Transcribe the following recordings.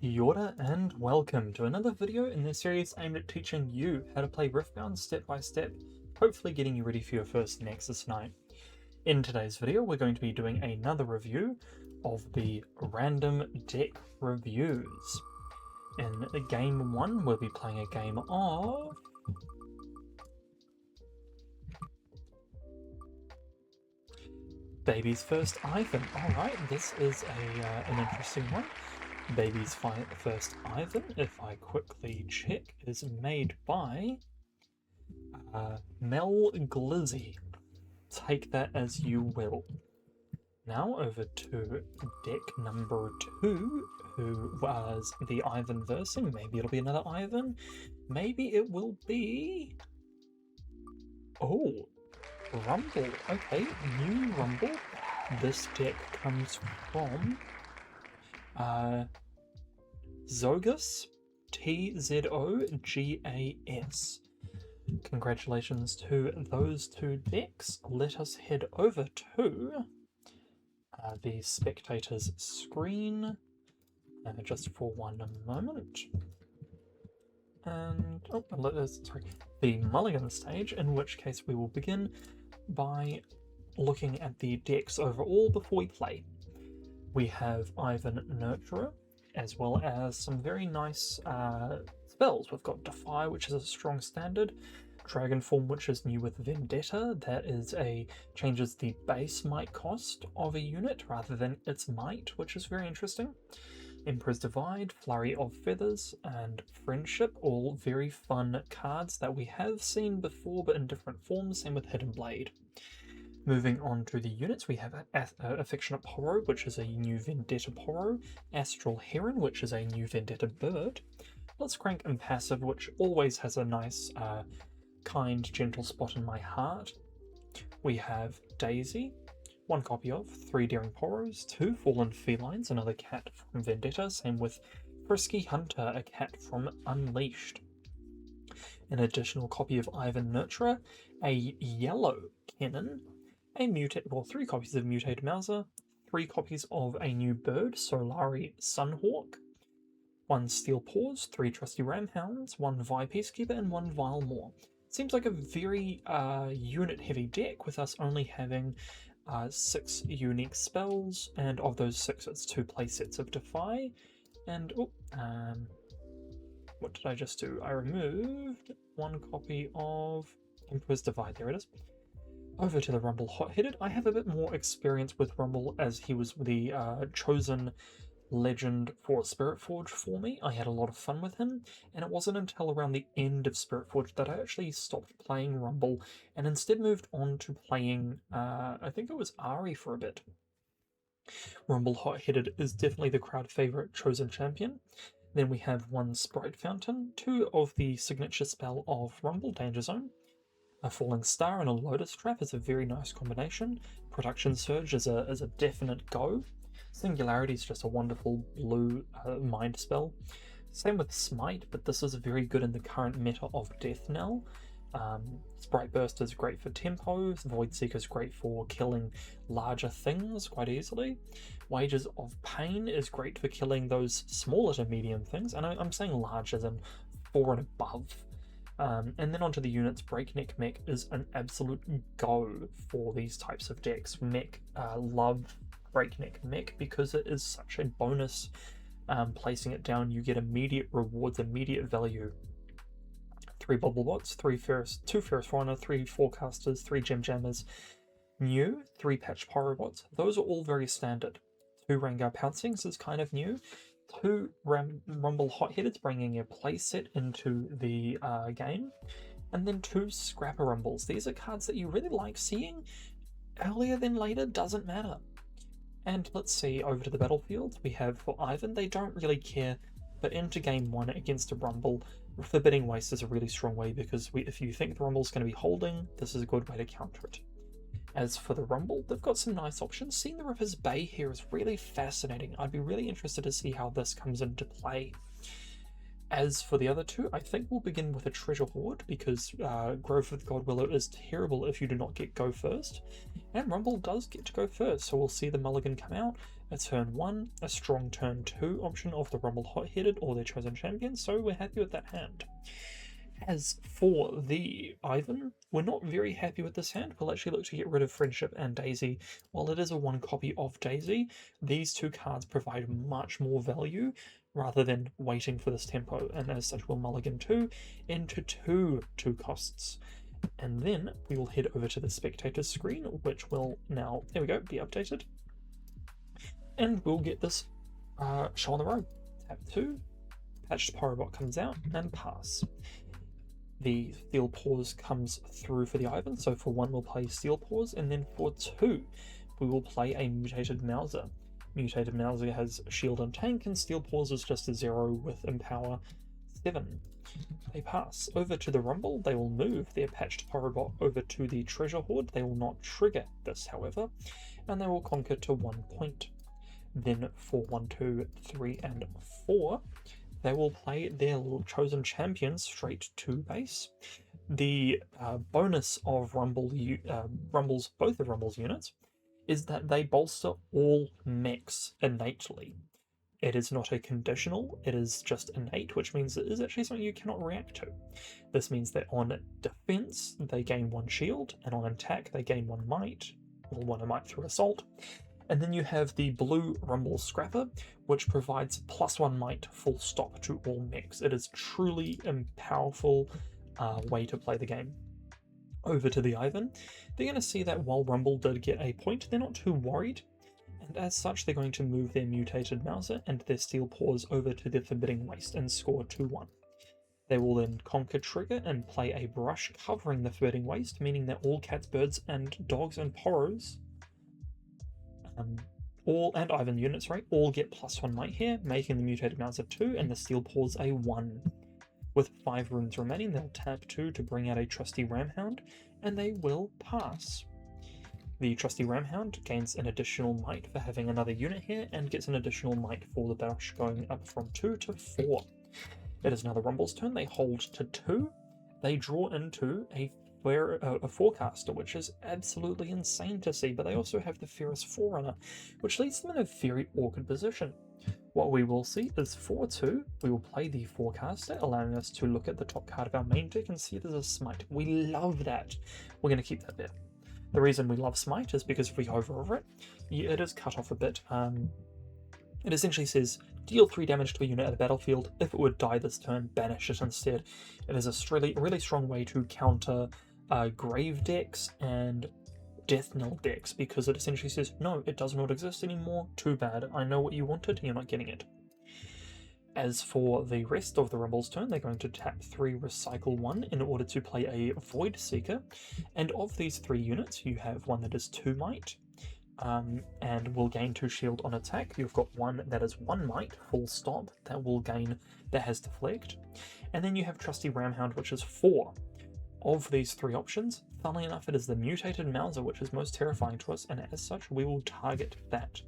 Kia ora and welcome to another video in this series aimed at teaching you how to play Riftbound step by step, hopefully getting you ready for your first Nexus night. In today's video we're going to be doing another review of the random deck reviews. In game 1 we'll be playing a game of Baby's First Ivern. Alright, this is an interesting one. Baby's First Ivern, if I quickly check, is made by Melglizzy. Take that as you will. Now over to deck number 2, who was the Ivern versing. Maybe it'll be another Ivern. Maybe it will be... Oh, Rumble. Okay, new Rumble. This deck comes from Tzogas, Tzogas. Congratulations to those two decks. Let us head over to the spectator's screen just for one moment. And, the mulligan stage, in which case we will begin by looking at the decks overall before we play. We have Ivern Nurturer, as well as some very nice spells. We've got Defy, which is a strong standard, Dragon Form, which is new with Vendetta. That is changes the base might cost of a unit rather than its might, which is very interesting. Emperor's Divide, Flurry of Feathers, and Friendship, all very fun cards that we have seen before but in different forms, same with Hidden Blade. Moving on to the units, we have Affectionate Poro, which is a new Vendetta Poro, Astral Heron, which is a new Vendetta Bird, Blitzcrank Impassive, which always has a nice, kind, gentle spot in my heart. We have Daisy, 1 copy of, 3 Daring Poros, 2 Fallen Felines, another cat from Vendetta, same with Frisky Hunter, a cat from Unleashed. An additional copy of Ivern Nurturer, a yellow Cannon, a 3 copies of Mutated Mauser, 3 copies of a new bird, Solari Sunhawk, 1 Steel Paws, 3 Trusty Ramhounds, 1 Vi Peacekeeper, and 1 Vile Moor. Seems like a very unit-heavy deck, with us only having 6 unique spells, and of those 6 it's 2 playsets of Defy, and what did I just do? I removed 1 copy of Emperor's Divide, there it is. Over to the Rumble Hot-Headed. I have a bit more experience with Rumble, as he was the chosen legend for Spirit Forge for me. I had a lot of fun with him, and it wasn't until around the end of Spirit Forge that I actually stopped playing Rumble and instead moved on to playing, I think it was Ari for a bit. Rumble Hot-Headed is definitely the crowd favourite chosen champion. Then we have 1 Sprite Fountain, 2 of the signature spell of Rumble, Danger Zone. A Falling Star and a Lotus Trap is a very nice combination. Production Surge is a definite go. Singularity is just a wonderful blue mind spell. Same with Smite, but this is very good in the current meta of Death Knell. Sprite Burst is great for tempo. Void Seeker is great for killing larger things quite easily. Wages of Pain is great for killing those smaller to medium things, and I'm saying large as in 4 and above. And then onto the units, Breakneck Mech is an absolute go for these types of decks. Love Breakneck Mech because it is such a bonus. Placing it down, you get immediate rewards, immediate value. 3 Bubblebots, 2 Ferrous Fauna, 3 Forecasters, 3 Gem Jammers, new, 3 Patch Pyrobots. Those are all very standard. 2 Rangar Pouncings is kind of new. 2 Rumble Hot-Headeds, bringing a playset into the game, and then 2 Scrapper Rumbles. These are cards that you really like seeing. Earlier than later, doesn't matter. And let's see, over to the battlefield, we have for Ivern, they don't really care, but into game 1 against a Rumble, Forbidding Waste is a really strong way, because if you think the Rumble's going to be holding, this is a good way to counter it. As for the Rumble, they've got some nice options. Seeing the Ripper's Bay here is really fascinating. I'd be really interested to see how this comes into play. As for the other two, I think we'll begin with a treasure hoard because Grove of the Godwillow is terrible if you do not get go first, and Rumble does get to go first, so we'll see the mulligan come out. A turn 1, a strong turn 2 option of the Rumble hot-headed or their chosen champion, so we're happy with that hand. As for the Ivern, we're not very happy with this hand. We'll actually look to get rid of Friendship and Daisy. While it is a 1 copy of Daisy, these two cards provide much more value rather than waiting for this tempo, and as such we'll mulligan 2 into 2 costs. And then we will head over to the spectator screen, which will now, there we go, be updated. And we'll get this show on the road. Tap 2, Patched Pyrobot comes out, and pass. The Steel Paws comes through for the Ivern, so for 1 we'll play Steel Paws, and then for 2 we will play a Mutated Mauser. Mutated Mauser has Shield and Tank, and Steel Paws is just a 0 with Empower 7. They pass. Over to the Rumble, they will move their Patched Pyrobot over to the Treasure Hoard. They will not trigger this, however, and they will conquer to 1 point. Then for 1, 2, 3, and 4, they will play their chosen champion straight to base. The bonus of both of Rumble's units is that they bolster all mechs innately. It is not a conditional, it is just innate, which means it is actually something you cannot react to. This means that on defense, they gain 1 shield, and on attack, they gain 1 might, or 1 might through assault. And then you have the blue Rumble Scrapper, which provides +1 might full stop to all mechs. It is truly a powerful way to play the game. Over to the Ivern, they're going to see that while Rumble did get a point, they're not too worried, and as such they're going to move their Mutated Mauser and their Steel Paws over to the Forbidding Waste and score 2-1. They will then conquer trigger and play a brush covering the Forbidding Waste, meaning that all cats, birds, and dogs and poros, all and Ivern units, right, all get +1 might here, making the Mutated Mauser 2 and the Steel Paws a 1. With 5 runes remaining, they'll tap 2 to bring out a Trusty Ramhound, and they will pass. The Trusty Ramhound gains an additional might for having another unit here, and gets an additional might for the brush going up from 2 to 4. It is now the Rumble's turn. They hold to 2. They draw into a Forecaster, which is absolutely insane to see, but they also have the Ferrous Forerunner, which leaves them in a very awkward position. What we will see is for 2, we will play the Forecaster, allowing us to look at the top card of our main deck and see there's a Smite. We love that. We're going to keep that there. The reason we love Smite is because if we hover over it, it is cut off a bit. It essentially says, deal 3 damage to a unit at the battlefield. If it would die this turn, banish it instead. It is a really strong way to counter Grave decks and Death Knell decks, because it essentially says, no, it does not exist anymore, too bad, I know what you wanted, you're not getting it. As for the rest of the Rumble's turn, they're going to tap 3, recycle 1 in order to play a Void Seeker, and of these 3 units, you have one that is 2 might, and will gain 2 shield on attack. You've got one that is 1 might, full stop, that has deflect, and then you have Trusty Ramhound, which is 4. Of these 3 options, funnily enough, it is the Mutated Mauser which is most terrifying to us, and as such, we will target that.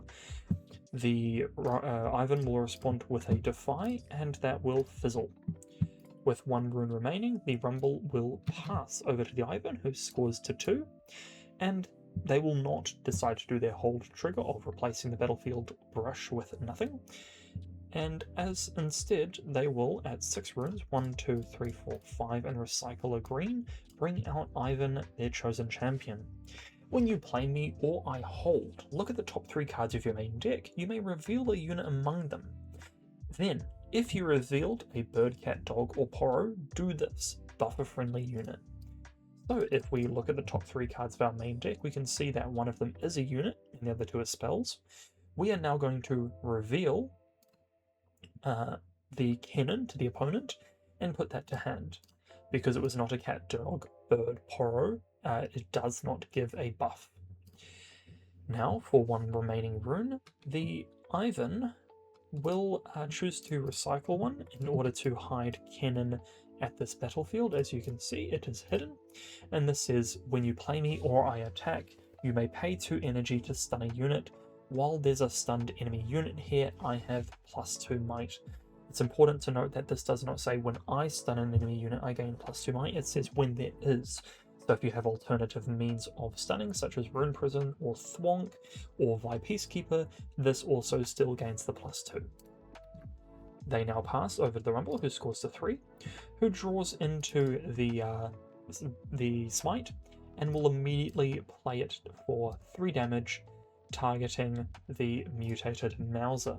The Ivern will respond with a Defy, and that will fizzle. With 1 rune remaining, the Rumble will pass over to the Ivern, who scores to 2, and they will not decide to do their hold trigger of replacing the battlefield brush with nothing. And as instead, they will, at 6 runes, 1, 2, 3, 4, 5, and recycle a green, bring out Ivern, their chosen champion. When you play me or I hold, look at the top 3 cards of your main deck. You may reveal a unit among them. Then, if you revealed a bird, cat, dog, or poro, do this, buff a friendly unit. So if we look at the top 3 cards of our main deck, we can see that one of them is a unit, and the other 2 are spells. We are now going to reveal the cannon to the opponent and put that to hand. Because it was not a cat, dog, bird, poro, it does not give a buff. Now, for 1 remaining rune, the Ivern will choose to recycle 1 in order to hide cannon at this battlefield. As you can see, it is hidden, and this says, when you play me or I attack, you may pay 2 energy to stun a unit. While there's a stunned enemy unit here, I have +2 might. It's important to note that this does not say when I stun an enemy unit I gain +2 might, it says when there is. So if you have alternative means of stunning, such as Rune Prison or Thwonk or Vi Peacekeeper, this also still gains the +2. They now pass over to the Rumble, who scores to 3, who draws into the Smite, and will immediately play it for 3 damage, targeting the mutated Mauser.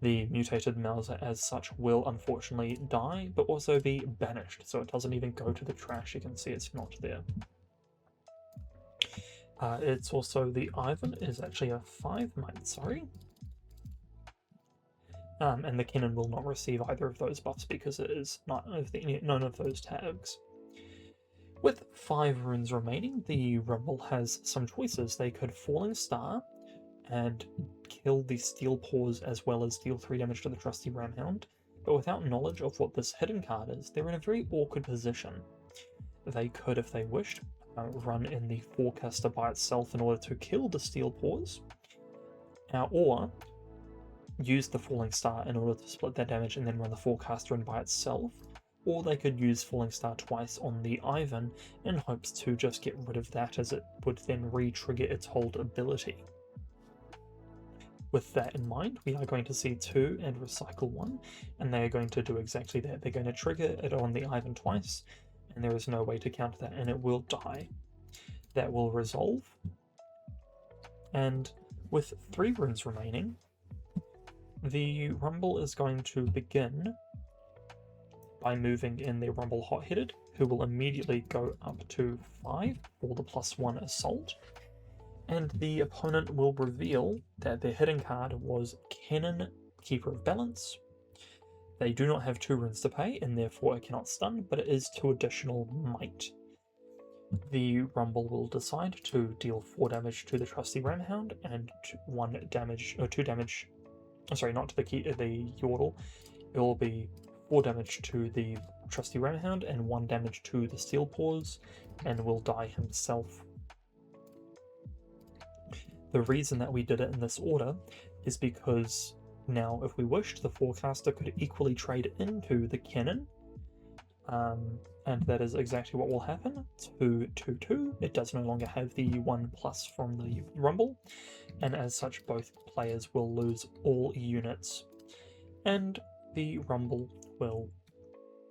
The mutated Mauser as such will unfortunately die, but also be banished, so it doesn't even go to the trash. You can see it's not there. It's also the Ivern is actually a 5 might, sorry. And the Cannon will not receive either of those buffs because it is none of those tags. With 5 runes remaining, the Rumble has some choices. They could Falling Star and kill the Steel Paws as well as deal 3 damage to the trusty Ramhound, but without knowledge of what this hidden card is, they're in a very awkward position. They could, if they wished, run in the Forecaster by itself in order to kill the Steel Paws, or use the Falling Star in order to split their damage and then run the Forecaster in by itself, or they could use Falling Star twice on the Ivern in hopes to just get rid of that, as it would then re-trigger its hold ability. With that in mind, we are going to see 2 and recycle 1, and they are going to do exactly that. They're going to trigger it on the Ivern twice, and there is no way to counter that, and it will die. That will resolve, and with 3 runes remaining, the Rumble is going to begin by moving in the Rumble Hot-Headed, who will immediately go up to 5 for the +1 assault, and the opponent will reveal that their hidden card was Cannon, Keeper of Balance. They do not have 2 runes to pay, and therefore it cannot stun, but it is 2 additional might. The Rumble will decide to deal 4 damage to the trusty Ramhound and 2 damage. Sorry, not to the Yordle. It will be 4 damage to the trusty Ramhound and 1 damage to the Steel Paws, and will die himself. The reason that we did it in this order is because now, if we wished, the Forecaster could equally trade into the Cannon, and that is exactly what will happen. 2-2-2. It does no longer have the 1+ from the Rumble, and as such, both players will lose all units, and the Rumble will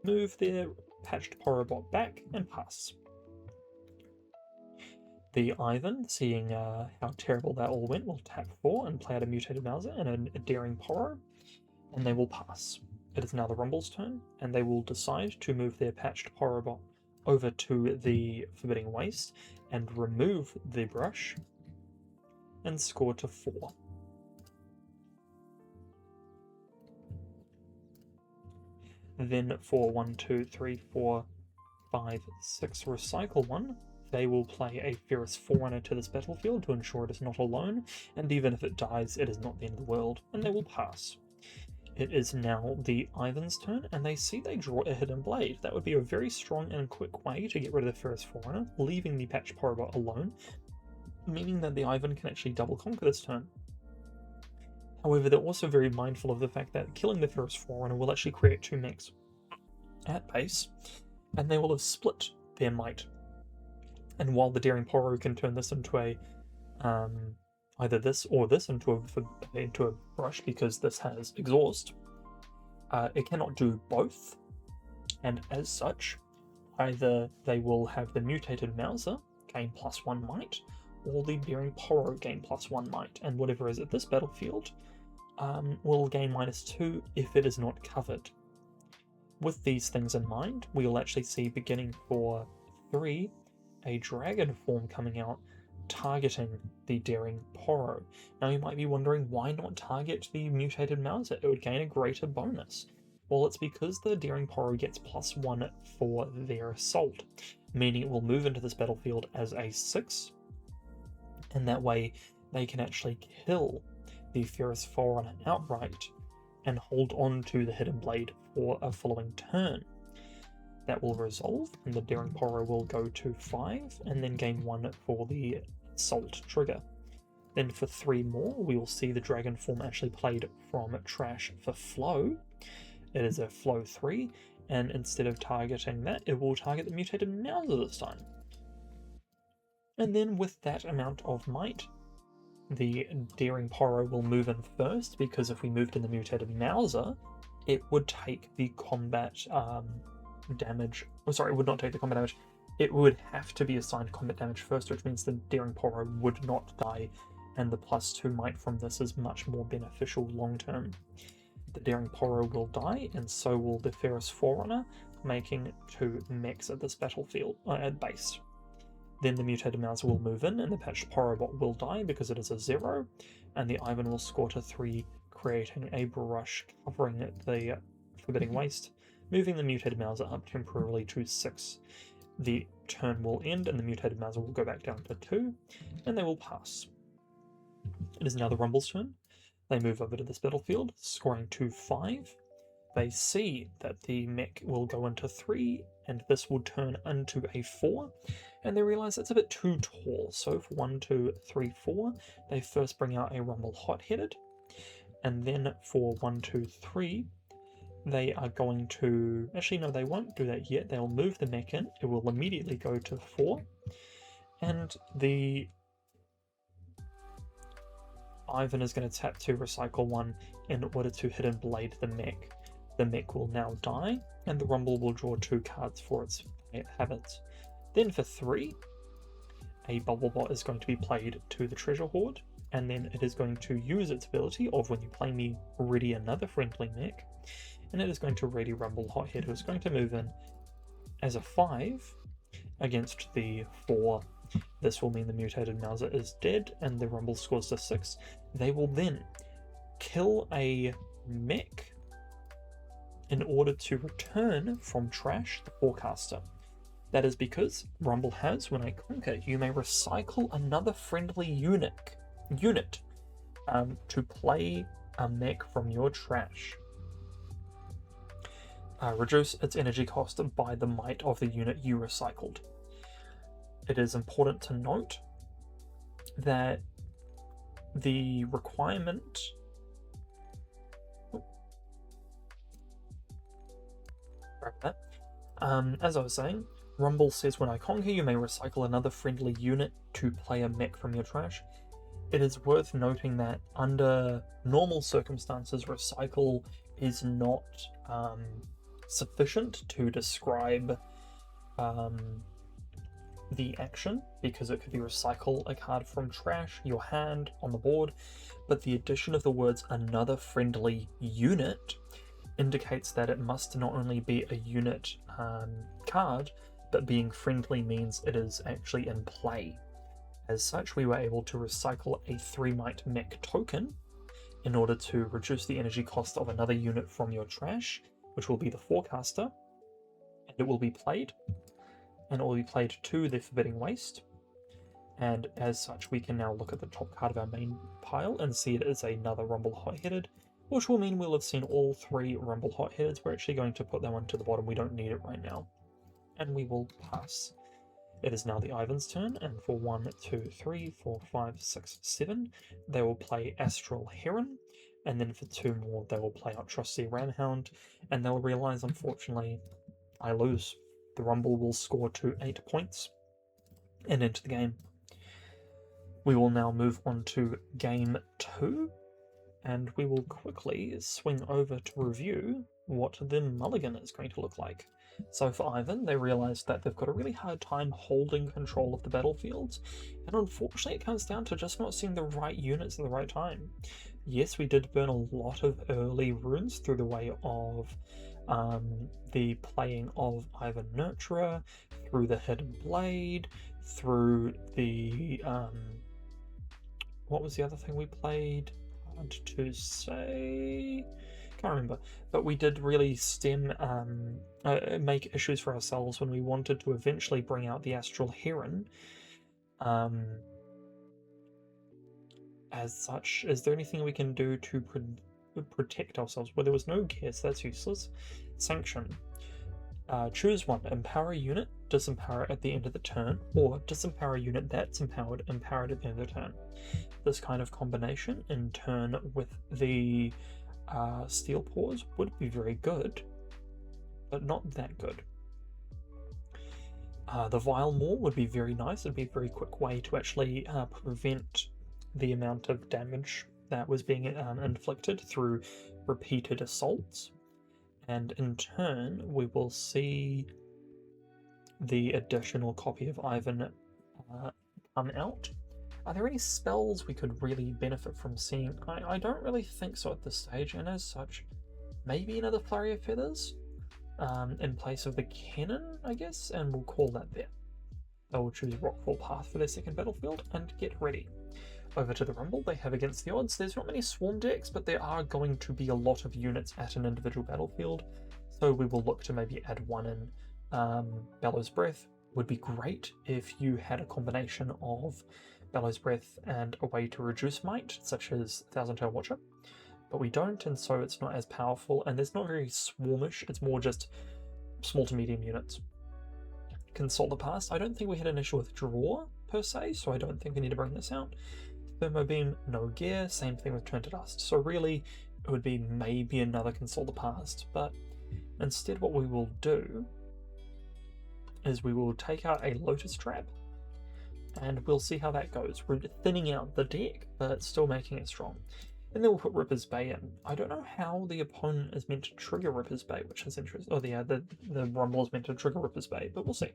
move their patched Porobot back and pass. The Ivern, seeing how terrible that all went, will tap 4 and play out a mutated Mauser and a daring Poro, and they will pass. It is now the Rumble's turn, and they will decide to move their patched Porobot over to the Forbidding Waste and remove the brush and score to 4. Then for 1, 2, 3, 4, 5, 6 recycle 1, they will play a Fierce Forerunner to this battlefield to ensure it is not alone, and even if it dies, it is not the end of the world, and they will pass. It is now the Ivern's turn, and they see they draw a Hidden Blade. That would be a very strong and quick way to get rid of the Fierce Forerunner, leaving the Patched Porobot alone, meaning that the Ivern can actually double conquer this turn. However, they're also very mindful of the fact that killing the Fierce Forerunner will actually create 2 mechs at base, and they will have split their might. And while the Daring Poro can turn this into a either this or this into a brush, because this has exhaust, it cannot do both. And as such, either they will have the mutated Mauser gain +1 might, or the Daring Poro gain +1 might, and whatever is at this battlefield will gain -2 if it is not covered. With these things in mind, we will actually see, beginning for 3, a dragon form coming out, targeting the Daring Poro. Now you might be wondering, why not target the mutated Mauser? It would gain a greater bonus. Well, it's because the Daring Poro gets +1 for their assault, meaning it will move into this battlefield as a 6, and that way they can actually kill the Fierce Forerunner outright and hold on to the Hidden Blade for a following turn. That will resolve, and the Daring Poro will go to 5, and then gain 1 for the assault trigger. Then for 3 more, we will see the dragon form actually played from trash for flow. It is a flow 3, and instead of targeting that, it will target the mutated Mauser this time. And then with that amount of might, the Daring Poro will move in first, because if we moved in the mutated Mauser, it would take the combat damage. Oh, sorry, it would not take the combat damage. It would have to be assigned combat damage first, which means the Daring Poro would not die, and the +2 might from this is much more beneficial long term. The Daring Poro will die, and so will the Ferrous Forerunner, making 2 mechs at this battlefield at base. Then the mutated Mauser will move in, and the patched Porobot will die because it is a 0, and the Ivern will score to 3, creating a brush covering the Forbidding Waste, moving the mutated Mauser up temporarily to 6. The turn will end, and the mutated Mauser will go back down to 2, and they will pass. It is now the Rumble's turn. They move over to this battlefield, scoring to 5. They see that the mech will go into 3, and this will turn into a 4, and they realise it's a bit too tall. So for 1, 2, 3, 4, they first bring out a Rumble hot-headed, and then for 1, 2, 3, they are going to... Actually, no, they won't do that yet. They'll move the mech in. It will immediately go to 4, and the Ivern is going to tap to recycle 1 in order to hidden blade the mech. The mech will now die, and the Rumble will draw 2 cards for its habits. Then for 3, a Bubble Bot is going to be played to the Treasure Hoard, and then it is going to use its ability of when you play me, ready another friendly mech, and it is going to ready Rumble Hothead, who is going to move in as a 5 against the 4. This will mean the mutated Mauser is dead, and the Rumble scores to 6. They will then kill a mech in order to return from trash the Forecaster. That is because Rumble has, when I conquer, you may recycle another friendly unit to play a mech from your trash. Reduce its energy cost by the might of the unit you recycled. It is important to note that the requirement... as I was saying, Rumble says when I conquer you may recycle another friendly unit to play a mech from your trash. It is worth noting that under normal circumstances, recycle is not sufficient to describe the action, because it could be recycle a card from trash, your hand, on the board, but the addition of the words another friendly unit indicates that it must not only be a unit card, but being friendly means it is actually in play. As such, we were able to recycle a 3 might mech token in order to reduce the energy cost of another unit from your trash, which will be the Forecaster, and it will be played, and it will be played to the Forbidding Waste. And as such, we can now look at the top card of our main pile and see it is another Rumble Hot-Headed, which will mean we'll have seen all 3 Rumble Hot-Headeds. We're actually going to put that one to the bottom, we don't need it right now. And we will pass. It is now the Ivern's turn, and for 1, 2, 3, 4, 5, 6, 7, they will play Astral Heron, and then for 2 more they will play out Trusty Ramhound, and they'll realise, unfortunately, I lose. The Rumble will score to 8 points and into the game. We will now move on to Game 2, and we will quickly swing over to review what the mulligan is going to look like. So for Ivern, they realised that they've got a really hard time holding control of the battlefields, and unfortunately it comes down to just not seeing the right units at the right time. Yes, we did burn a lot of early runes through the way of the playing of Ivern Nurturer, through the Hidden Blade, through the... what was the other thing we played? Hard to say... can't remember, but we did really make issues for ourselves when we wanted to eventually bring out the Astral Heron. As such, is there anything we can do to protect ourselves? Well, there was no guess, that's useless. Sanction. choose one, empower a unit, disempower it at the end of the turn, or disempower a unit that's empowered, empower it at the end of the turn. This kind of combination, in turn with the Steel Paws, would be very good, but not that good. The Vile Maw would be very nice. It'd be a very quick way to actually prevent the amount of damage that was being inflicted through repeated assaults. And in turn, we will see the additional copy of Ivern come out. Are there any spells we could really benefit from seeing? I don't really think so at this stage, and as such, maybe another Flurry of Feathers in place of the cannon, I guess, and we'll call that there. They will choose Rockfall Path for their second battlefield and get ready. Over to the Rumble, they have Against the Odds. There's not many Swarm decks, but there are going to be a lot of units at an individual battlefield, so we will look to maybe add one in. Bellows Breath would be great if you had a combination of Bellows Breath and a way to reduce might, such as Thousand Tail Watcher, but we don't, and so it's not as powerful, and it's not very swarmish, it's more just small to medium units. Consult the Past, I don't think we had an issue with draw, per se, so I don't think we need to bring this out. Thermo Beam, no gear, same thing with Turn to Dust, so really it would be maybe another Consult the Past, but instead what we will do is we will take out a Lotus Trap, and we'll see how that goes. We're thinning out the deck, but still making it strong. And then we'll put Ripper's Bay in. I don't know how the opponent is meant to trigger Ripper's Bay, which is interesting. Oh, the Rumble is meant to trigger Ripper's Bay, but we'll see.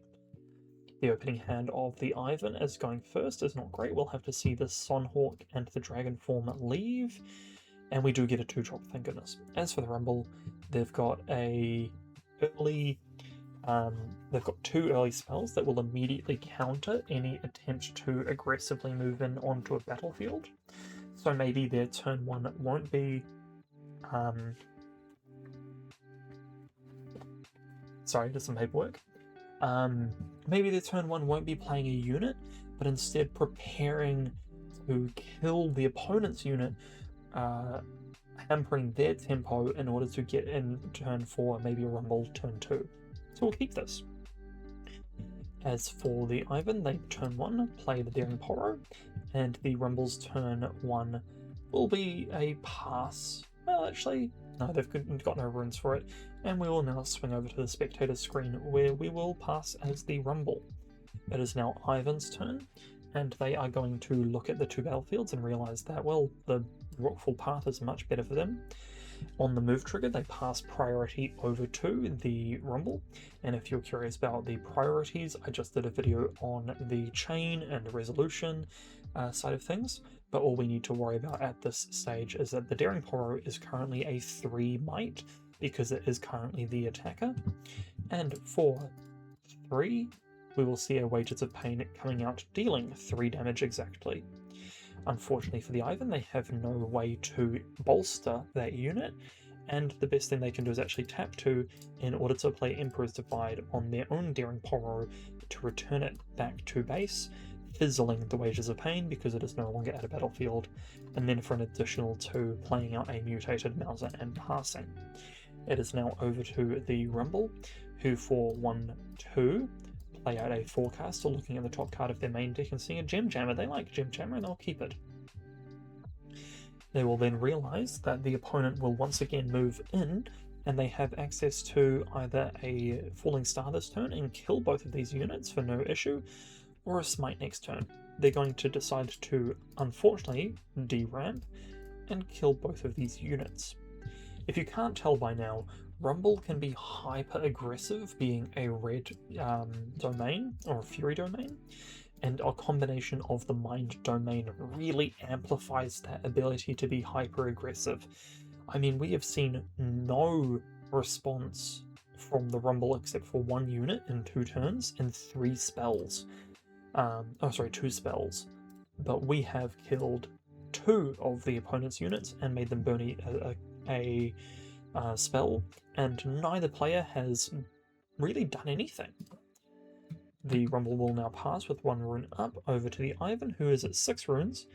The opening hand of the Ivern as going first is not great. We'll have to see the Sunhawk and the Dragon form leave, and we do get a 2-drop, thank goodness. As for the Rumble, they've got a early... they've got 2 early spells that will immediately counter any attempt to aggressively move in onto a battlefield. So maybe their turn 1 won't be... sorry, just some paperwork. Maybe their turn 1 won't be playing a unit, but instead preparing to kill the opponent's unit, hampering their tempo in order to get in turn 4, maybe a Rumble turn 2. So we'll keep this. As for the Ivern, they turn 1 play the Daring Poro, and the Rumble's turn 1 will be a pass. Well, actually, no, they've got no runes for it, and we will now swing over to the spectator screen where we will pass as the Rumble. It is now Ivern's turn, and they are going to look at the 2 battlefields and realise that, well, the Rockfall Path is much better for them. On the move trigger, they pass priority over to the Rumble, and if you're curious about the priorities, I just did a video on the chain and the resolution side of things, but all we need to worry about at this stage is that the Daring Poro is currently a 3 might, because it is currently the attacker, and for 3, we will see a Wages of Pain coming out, dealing 3 damage exactly. Unfortunately for the Ivern, they have no way to bolster that unit, and the best thing they can do is actually tap 2 in order to play Emperor's Divide on their own Daring Poro to return it back to base, fizzling the Wages of Pain because it is no longer at a battlefield, and then for an additional 2 playing out a mutated Mauser and passing. It is now over to the Rumble, who for 1-2 play out a Forecaster, looking at the top card of their main deck and seeing a Gem Jammer. They like Gem Jammer and they'll keep it. They will then realise that the opponent will once again move in, and they have access to either a Falling Star this turn and kill both of these units for no issue, or a Smite next turn. They're going to decide to, unfortunately, deramp and kill both of these units. If you can't tell by now, Rumble can be hyper aggressive, being a red domain or a fury domain, and a combination of the mind domain really amplifies that ability to be hyper aggressive. I mean, we have seen no response from the Rumble except for 1 unit in 2 turns and 3 spells. 2 spells. But we have killed 2 of the opponent's units and made them burn a spell, and neither player has really done anything. The Rumble will now pass with 1 rune up over to the Ivern, who is at 6 runes,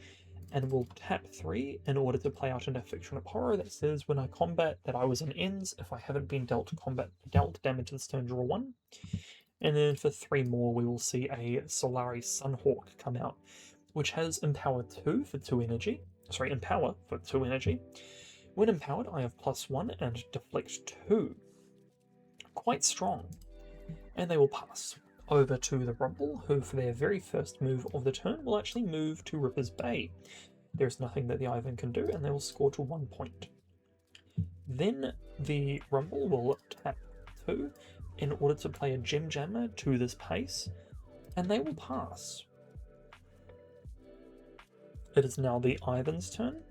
and will tap 3 in order to play out an affectionate horror that says when I combat that I was in ends, if I haven't been dealt damage this turn, draw 1. And then for 3 more, we will see a Solari Sunhawk come out, which has Empower 2 for 2 energy. Sorry, Empower for 2 energy. When empowered, I have +1 and Deflect 2. Quite strong. And they will pass over to the Rumble, who for their very first move of the turn will actually move to Ripper's Bay. There's nothing that the Ivern can do, and they will score to 1 point. Then the Rumble will tap 2 in order to play a Gem Jammer to this pace, and they will pass. It is now the Ivern's turn,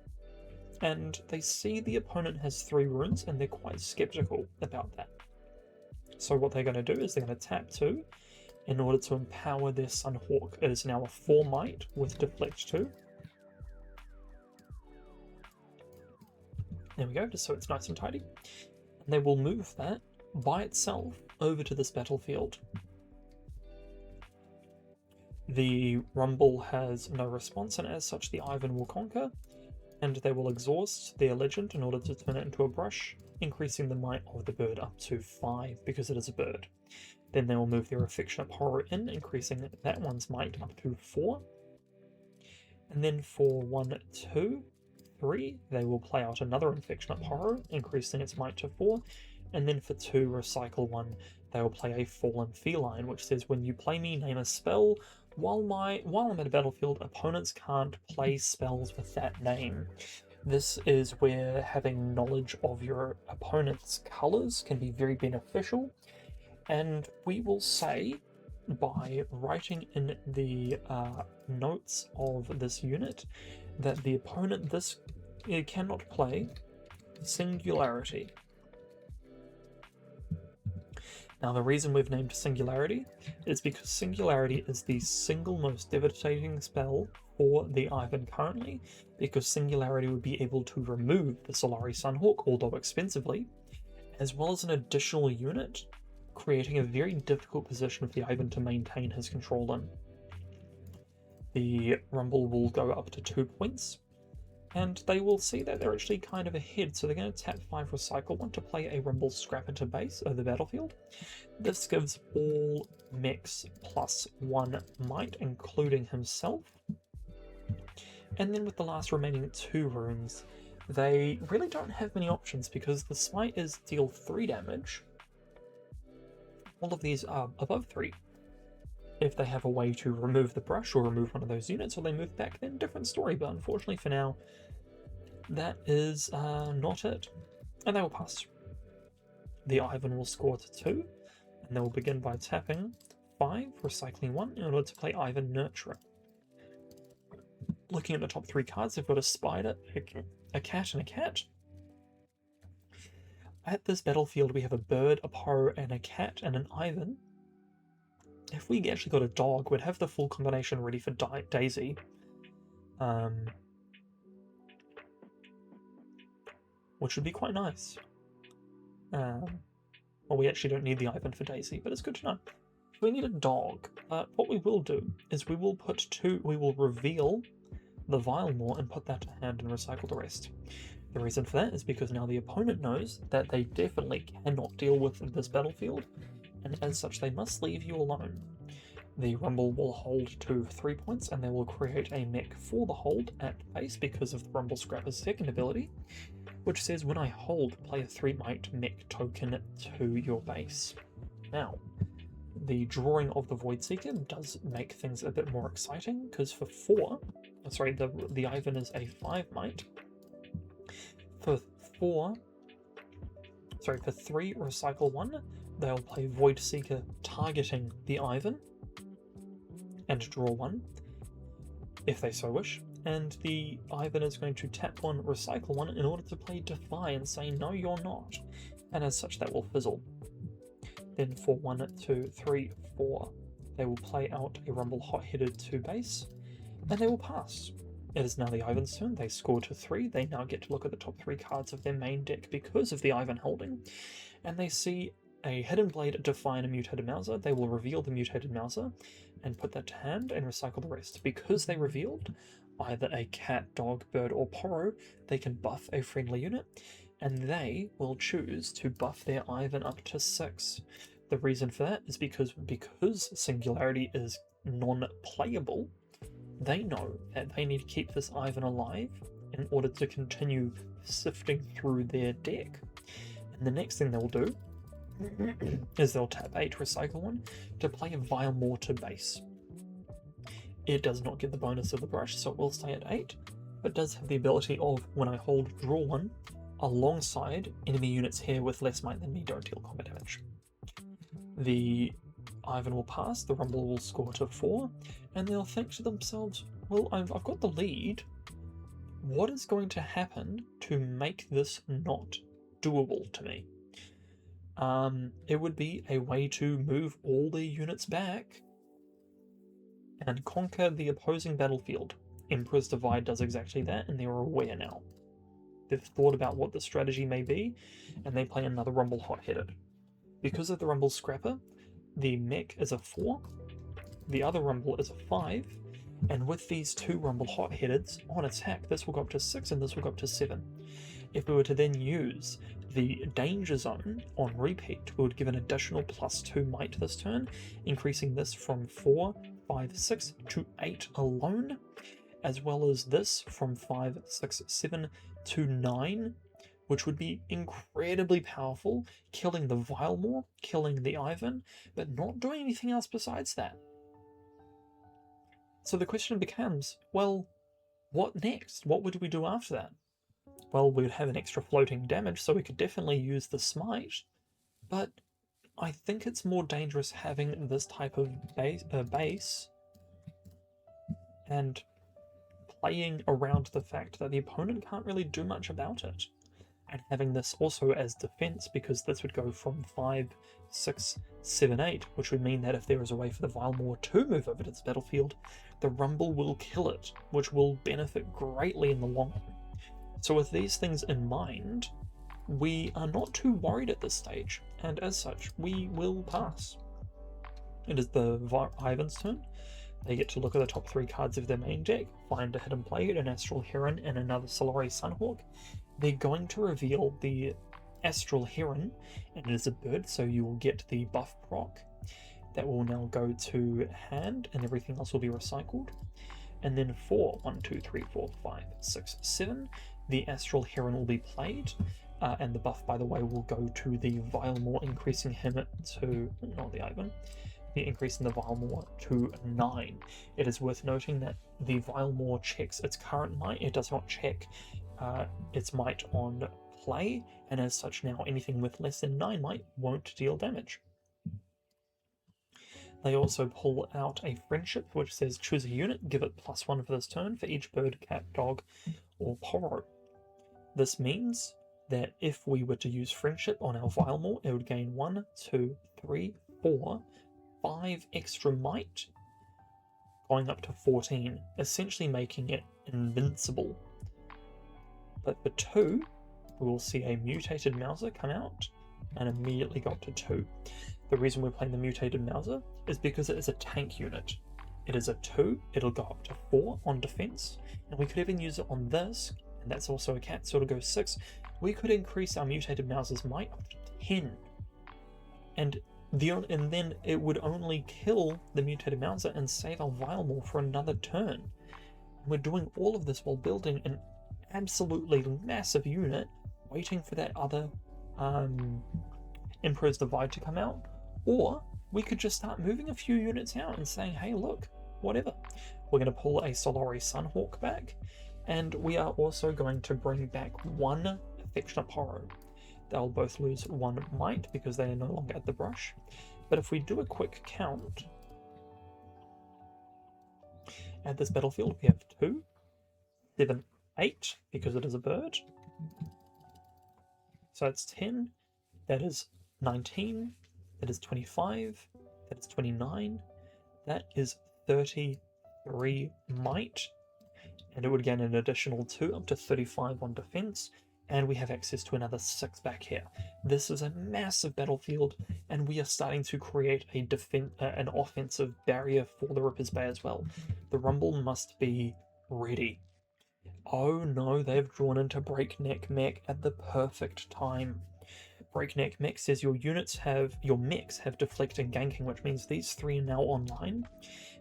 and they see the opponent has 3 runes, and they're quite skeptical about that. So what they're going to do is they're going to tap 2 in order to empower their Sunhawk. It is now a 4 might with Deflect 2. There we go, just so it's nice and tidy. And they will move that by itself over to this battlefield. The Rumble has no response, and as such the Ivern will conquer, and they will exhaust their legend in order to turn it into a brush, increasing the might of the bird up to 5 because it is a bird. Then they will move their affectionate horror in, increasing that one's might up to 4. And then for 1, 2, 3, they will play out another affectionate horror, increasing its might to 4. And then for 2, recycle 1, they will play a fallen feline, which says when you play me, name a spell. While I'm at a battlefield, opponents can't play spells with that name. This is where having knowledge of your opponent's colours can be very beneficial, and we will say by writing in the notes of this unit that the opponent cannot play Singularity. Now the reason we've named Singularity is because Singularity is the single most devastating spell for the Ivern currently, because Singularity would be able to remove the Solari Sunhawk, although expensively, as well as an additional unit, creating a very difficult position for the Ivern to maintain his control in. The Rumble will go up to 2 points, and they will see that they're actually kind of ahead, so they're going to tap 5 recycle 1 to play a Rumble Scrap into base of the battlefield. This gives all mechs +1 might, including himself. And then with the last remaining 2 runes, they really don't have many options because the smite is deal 3 damage. All of these are above 3. If they have a way to remove the brush or remove one of those units or they move back, then different story, but unfortunately for now, that is not it. And they will pass. The Ivern will score to 2, and they will begin by tapping 5, recycling 1 in order to play Ivern Nurturer. Looking at the top 3 cards, they've got a spider, a cat, and a cat. At this battlefield, we have a bird, a poe, and a cat, and an Ivern. If we actually got a dog, we'd have the full combination ready for Daisy. Which would be quite nice. Well, we actually don't need the Ivern for Daisy, but it's good to know. We need a dog. What we will do is we will reveal the Vilemore and put that to hand and recycle the rest. The reason for that is because now the opponent knows that they definitely cannot deal with this battlefield, and as such they must leave you alone. The Rumble will hold to 3 points, and they will create a mech for the hold at base because of the Rumble Scrapper's second ability, which says when I hold, play a 3 might mech token to your base. Now, the drawing of the Void Seeker does make things a bit more exciting, because for 4, sorry, the Ivern is a 5 might. For 3, recycle 1, they'll play Void Seeker targeting the Ivern, and draw 1, if they so wish. And the Ivern is going to tap 1, recycle 1 in order to play Defy and say, no, you're not. And as such, that will fizzle. Then for 1, 2, 3, 4, they will play out a Rumble hot-headed to base, and they will pass. It is now the Ivern's turn. They score to 3. They now get to look at the top 3 cards of their main deck because of the Ivern holding, and they see a Hidden Blade, Defy, and a Mutated Mauser. They will reveal the Mutated Mauser and put that to hand and recycle the rest. Because they revealed, either a cat, dog, bird, or poro, they can buff a friendly unit, and they will choose to buff their Ivern up to 6. The reason for that is because Singularity is non-playable, they know that they need to keep this Ivern alive in order to continue sifting through their deck. And the next thing they'll do is they'll tap 8, recycle 1, to play a Vilemore to base. It does not get the bonus of the brush, so it will stay at 8, but does have the ability of, when I hold draw 1, alongside enemy units here with less might than me don't deal combat damage. The Ivern will pass, the Rumble will score to 4, and they'll think to themselves, well, I've got the lead. What is going to happen to make this not doable to me? It would be a way to move all the units back and conquer the opposing battlefield. Emperor's Divide does exactly that, and they're aware now. They've thought about what the strategy may be, and they play another Rumble hot-headed. Because of the Rumble Scrapper, the mech is a 4, the other Rumble is a 5, and with these 2 Rumble hot-headeds on attack, this will go up to 6 and this will go up to 7. If we were to then use the Danger Zone on repeat, we would give an additional +2 might this turn, increasing this from 4, 5, 6 to 8 alone, as well as this from 5, 6, 7 to 9, which would be incredibly powerful, killing the Vilemore, killing the Ivern, but not doing anything else besides that. So the question becomes, well, what next? What would we do after that? Well, we would have an extra floating damage, so we could definitely use the Smite, but I think it's more dangerous having this type of base and playing around the fact that the opponent can't really do much about it. And having this also as defense, because this would go from 5, 6, 7, 8, which would mean that if there is a way for the Vilemore to move over to this battlefield, the Rumble will kill it, which will benefit greatly in the long run. So with these things in mind, we are not too worried at this stage, and as such, we will pass. It is the Ivern's turn. They get to look at the top 3 cards of their main deck, find a hidden plate, an Astral Heron, and another Solari Sunhawk. They're going to reveal the Astral Heron, and it is a bird, so you will get the buff proc. That will now go to hand, and everything else will be recycled. And then for 1, 2, 3, 4, 5, 6, 7, the Astral Heron will be played, and the buff, by the way, will go to the Vilemore, increasing him to, not the Ivern, increasing the Vilemore to 9. It is worth noting that the Vilemore checks its current might, it does not check its might on play, and as such now anything with less than 9 might won't deal damage. They also pull out a friendship which says choose a unit, give it +1 for this turn for each bird, cat, dog, or poro. This means that if we were to use friendship on our Vilemore, it would gain 1, 2, 3, 4, 5 extra might, going up to 14, essentially making it invincible. But for 2, we will see a mutated Mauser come out and immediately go up to 2. The reason we're playing the mutated Mauser is because it is a tank unit. It is a 2, it'll go up to 4 on defense, and we could even use it on this, and that's also a cat, so it'll go 6. We could increase our mutated Mauser's might up to 10. And then it would only kill the mutated Mauser and save our Vilemore for another turn. We're doing all of this while building an absolutely massive unit, waiting for that other Emperor's Divide to come out. Or we could just start moving a few units out and saying, hey look, whatever. We're going to pull a Solari Sunhawk back, and we are also going to bring back 1 Affectionate Poro. They'll both lose 1 might because they are no longer at the brush. But if we do a quick count, at this battlefield we have 2, 7, 8, because it is a bird. So that's 10, that is 19, that is 25, that is 29, that is 33 might, and it would gain an additional 2 up to 35 on defense, and we have access to another 6 back here. This is a massive battlefield, and we are starting to create an offensive barrier for the Ripper's Bay as well. The Rumble must be ready. Oh no, they've drawn into Breakneck Mech at the perfect time. Breakneck Mech says your mechs have deflect and ganking, which means these 3 are now online.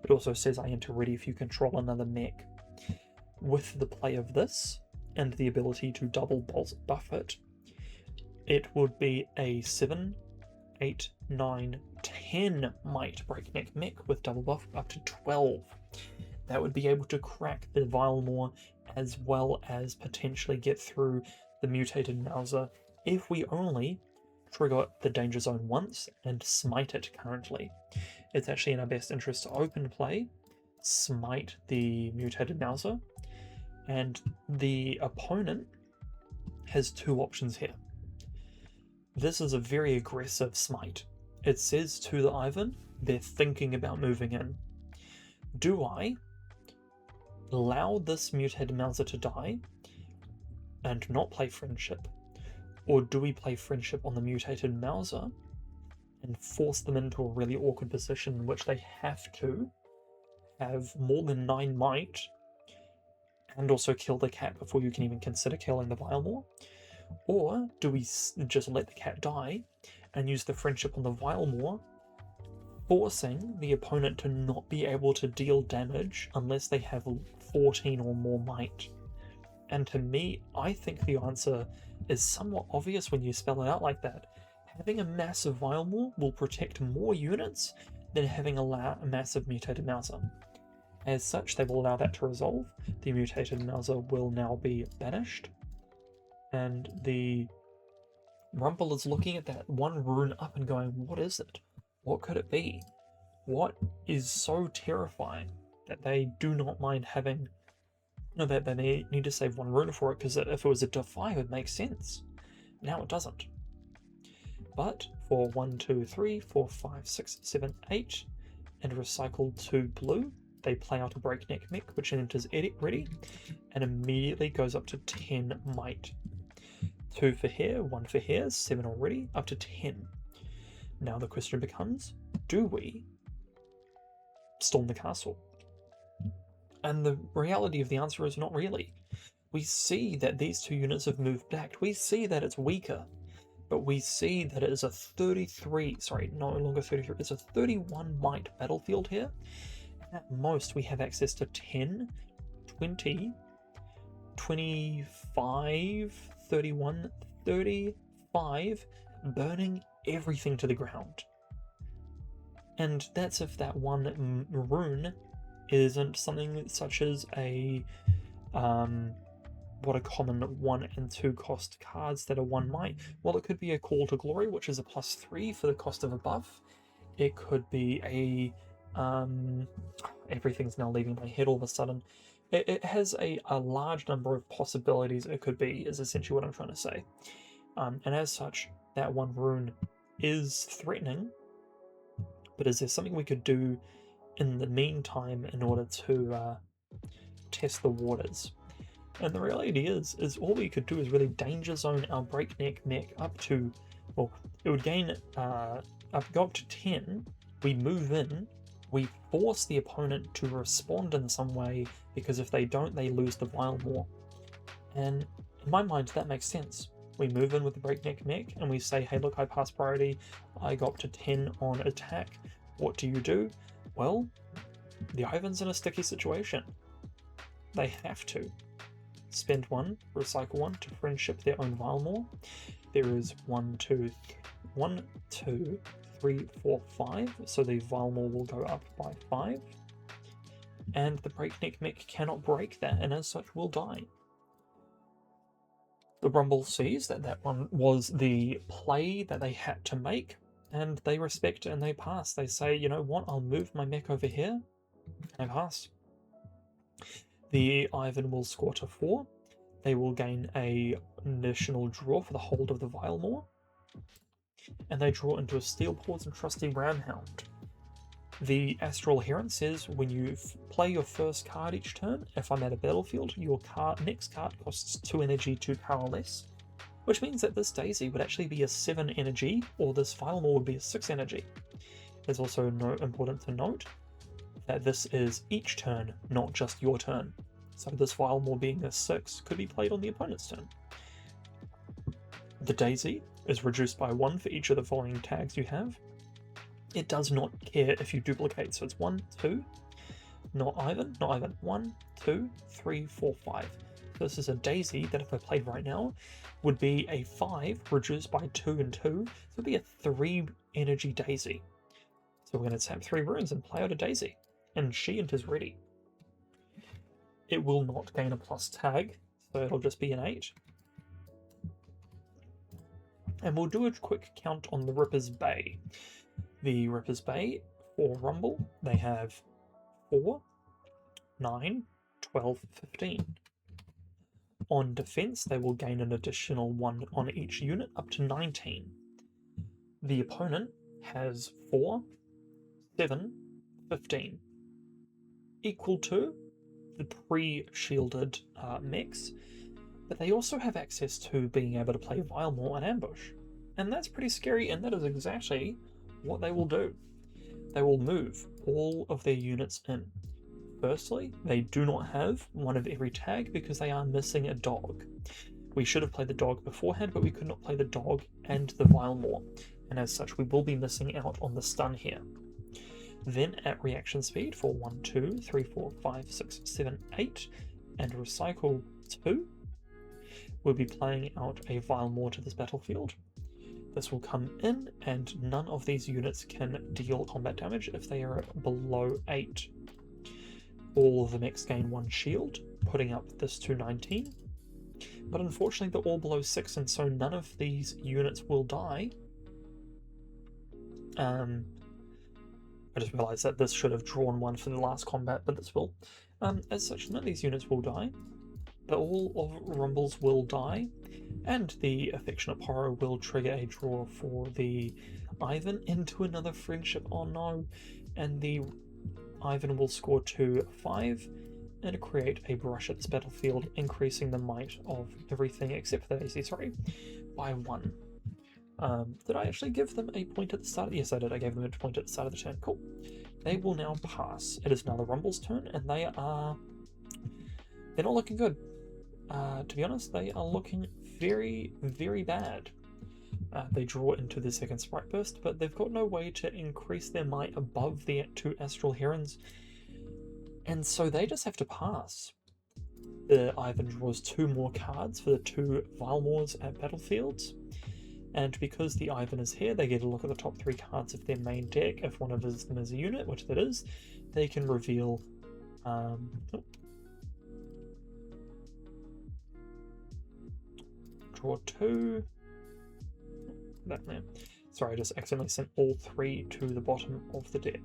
It also says I enter ready if you control another mech. With the play of this, and the ability to double buff it, it would be a 7, 8, 9, 10 might Breakneck Mech with double buff up to 12. That would be able to crack the Vilemore as well as potentially get through the mutated Mauser if we only trigger the danger zone once and smite it currently. It's actually in our best interest to open play, smite the mutated Mauser, and the opponent has 2 options here. This is a very aggressive smite. It says to the Ivern, they're thinking about moving in. Do I allow this mutated Mauser to die and not play friendship? Or do we play friendship on the mutated Mauser and force them into a really awkward position in which they have to have more than 9 might and also kill the cat before you can even consider killing the Vilemore? Or do we just let the cat die and use the friendship on the Vilemore, forcing the opponent to not be able to deal damage unless they have 14 or more might? And to me, I think the answer is somewhat obvious when you spell it out like that. Having a massive Vilemore will protect more units than having a massive mutated Mauser. As such, they will allow that to resolve. The mutated Mauser will now be banished. And the Rumble is looking at that 1 rune up and going, what is it? What could it be? What is so terrifying that they do not mind having... No, that they need to save 1 rune for it, because if it was a Defy, it would make sense. Now it doesn't. But for 1, 2, 3, 4, 5, 6, 7, 8, and recycle 2 blue, they play out a Breakneck Mech, which enters ready, and immediately goes up to 10 might. 2 for here, 1 for here, 7 already, up to 10. Now the question becomes, do we storm the castle? And the reality of the answer is not really. We see that these 2 units have moved back. We see that it's weaker, but we see that it is a 33, sorry, no longer 33, it's a 31 might battlefield here. At most, we have access to 10, 20, 25, 31, 35, burning everything to the ground. And that's if that 1 rune isn't something such as a what a common 1 and 2 cost cards that are 1 might. Well, it could be a Call to Glory, which is a +3 for the cost of a buff. It could be a everything's now leaving my head all of a sudden. It has a large number of possibilities it could be, is essentially what I'm trying to say. And as such, that 1 rune is threatening, but is there something we could do in the meantime in order to test the waters? And the reality is all we could do is really danger zone our Breakneck Mech up to, well, it would gain, go up to 10, we move in, we force the opponent to respond in some way, because if they don't, they lose the Vilemore. And in my mind, that makes sense. We move in with the Breakneck Mech, and we say, hey, look, I pass priority, I got up to 10 on attack, what do you do? Well, the Ivern's in a sticky situation. They have to spend 1, recycle 1 to friendship their own Vilemore. There is 1, 2, 3, 4, 5, so the Vilemore will go up by 5. And the Breakneck Mech cannot break that, and as such will die. The Rumble sees that that one was the play that they had to make, and they respect and they pass. They say, you know what, I'll move my mech over here, and I pass. The Ivern will score to 4. They will gain an additional draw for the hold of the Vilemore, and they draw into a Steel Paws and Trusty Roundhound. The Astral Heron says when you play your first card each turn, if I'm at a battlefield, your next card costs 2 energy, 2 power less, which means that this Daisy would actually be a 7 energy, or this Vilemore would be a 6 energy. It's also important to note that this is each turn, not just your turn. So this Vilemore being a 6 could be played on the opponent's turn. The Daisy is reduced by 1 for each of the following tags you have. It does not care if you duplicate, so it's 1, 2, not Ivern, 1, 2, 3, 4, 5. So this is a Daisy that if I played right now would be a 5 reduced by 2 and 2, so it would be a 3 energy Daisy. So we're going to tap 3 runes and play out a Daisy, and she is ready. It will not gain a plus tag, so it'll just be an 8. And we'll do a quick count on the Ripper's Bay. The Ripper's Bay, for Rumble, they have 4, 9, 12, 15. On defense, they will gain an additional 1 on each unit, up to 19. The opponent has 4, 7, 15. Equal to the pre-shielded mechs, but they also have access to being able to play Vilemore and Ambush. And that's pretty scary, and that is exactly what they will do. They will move all of their units in. Firstly, they do not have one of every tag because they are missing a dog. We should have played the dog beforehand, but we could not play the dog and the Vilemore, and as such we will be missing out on the stun here. Then at reaction speed for 1, 2, 3, 4, 5, 6, 7, 8, and recycle 2, we'll be playing out a Vilemore to this battlefield. This will come in, and none of these units can deal combat damage if they are below 8. All of the mechs gain 1 shield, putting up this to 19. But unfortunately they're all below 6, and so none of these units will die. I just realised that this should have drawn 1 for the last combat, but this will. As such, none of these units will die, but all of Rumble's will die, and the Affectionate Horror will trigger a draw for the Ivern into another friendship. Oh no! And the Ivern will score 2, 5, and create a brush at this battlefield, increasing the might of everything except for the AC, by 1. Did I actually give them a point at the start? Yes, I did. I gave them a point at the start of the turn. Cool. They will now pass. It is now the Rumble's turn, and they're not looking good. To be honest, they are looking very, very bad. They draw into the second Sprite Burst, but they've got no way to increase their might above the 2 Astral Herons, and so they just have to pass. The Ivern draws 2 more cards for the 2 Vilemores at battlefields, and because the Ivern is here, they get a look at the top 3 cards of their main deck. If one of them is a unit, which that is, they can reveal draw 2. That there. Sorry, I just accidentally sent all 3 to the bottom of the deck.